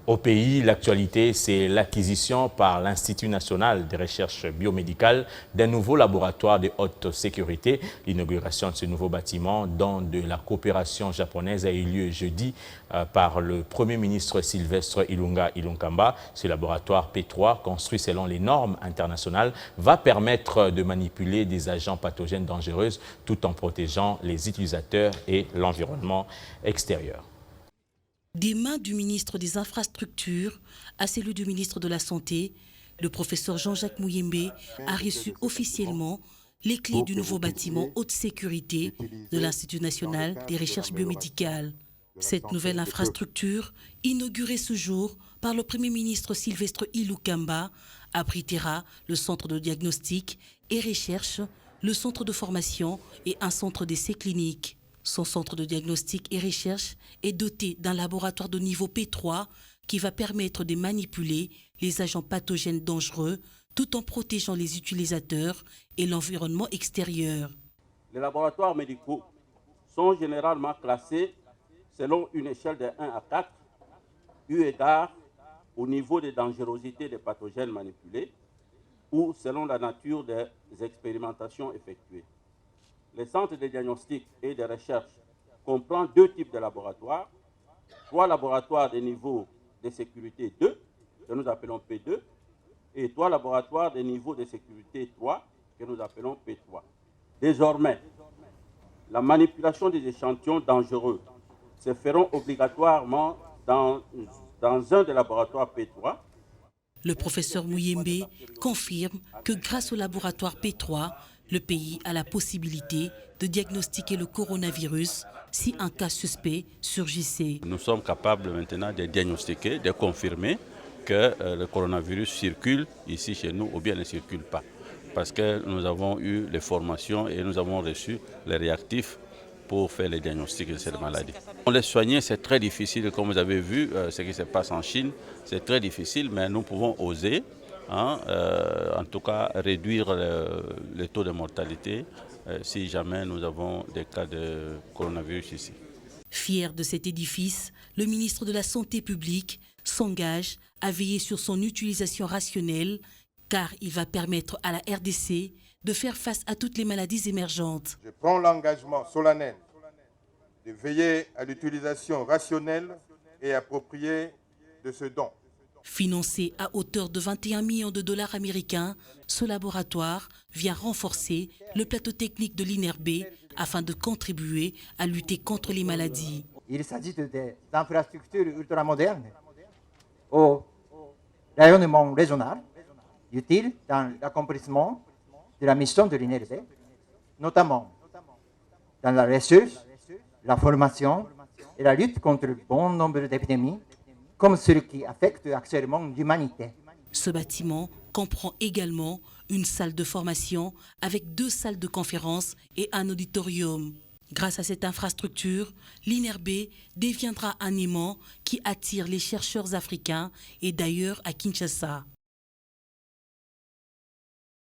Au pays, l'actualité, c'est l'acquisition par l'Institut national de recherche biomédicale d'un nouveau laboratoire de haute sécurité. L'inauguration de ce nouveau bâtiment, dont de la coopération japonaise, a eu lieu jeudi par le Premier ministre Sylvestre Ilunga Ilunkamba. Ce laboratoire P3, construit selon les normes internationales, va permettre de manipuler des agents pathogènes dangereux tout en protégeant les utilisateurs et l'environnement extérieur. Des mains du ministre des Infrastructures à celui du ministre de la Santé, le professeur Jean-Jacques Muyembe a reçu officiellement les clés du nouveau bâtiment haute sécurité de l'Institut national des recherches biomédicales. Cette nouvelle infrastructure, inaugurée ce jour par le Premier ministre Sylvestre Ilunkamba, abritera le centre de diagnostic et recherche, le centre de formation et un centre d'essais cliniques. Son centre de diagnostic et recherche est doté d'un laboratoire de niveau P3 qui va permettre de manipuler les agents pathogènes dangereux tout en protégeant les utilisateurs et l'environnement extérieur. Les laboratoires médicaux sont généralement classés selon une échelle de 1 à 4, eu égard au niveau de dangerosité des pathogènes manipulés ou selon la nature des expérimentations effectuées. Les centres de diagnostic et de recherche comprennent deux types de laboratoires. 3 laboratoires de niveau de sécurité 2, que nous appelons P2, et 3 laboratoires de niveau de sécurité 3, que nous appelons P3. Désormais, la manipulation des échantillons dangereux se feront obligatoirement dans un des laboratoires P3. Le professeur Muyembe confirme que grâce au laboratoire P3, le pays a la possibilité de diagnostiquer le coronavirus si un cas suspect surgissait. Nous sommes capables maintenant de diagnostiquer, de confirmer que le coronavirus circule ici chez nous ou bien ne circule pas. Parce que nous avons eu les formations et nous avons reçu les réactifs pour faire les diagnostics de cette maladie. Les soigner, c'est très difficile, comme vous avez vu ce qui se passe en Chine, c'est très difficile, mais nous pouvons oser. En tout cas réduire le taux de mortalité si jamais nous avons des cas de coronavirus ici. Fier de cet édifice, le ministre de la Santé publique s'engage à veiller sur son utilisation rationnelle car il va permettre à la RDC de faire face à toutes les maladies émergentes. Je prends l'engagement solennel de veiller à l'utilisation rationnelle et appropriée de ce don. Financé à hauteur de 21 millions de dollars américains, ce laboratoire vient renforcer le plateau technique de l'INRB afin de contribuer à lutter contre les maladies. Il s'agit d'infrastructures ultramodernes au rayonnement régional, utiles dans l'accomplissement de la mission de l'INRB, notamment dans la recherche, la formation et la lutte contre le bon nombre d'épidémies, comme celui qui affecte actuellement l'humanité. Ce bâtiment comprend également une salle de formation avec 2 salles de conférence et un auditorium. Grâce à cette infrastructure, l'INRB deviendra un aimant qui attire les chercheurs africains et d'ailleurs à Kinshasa.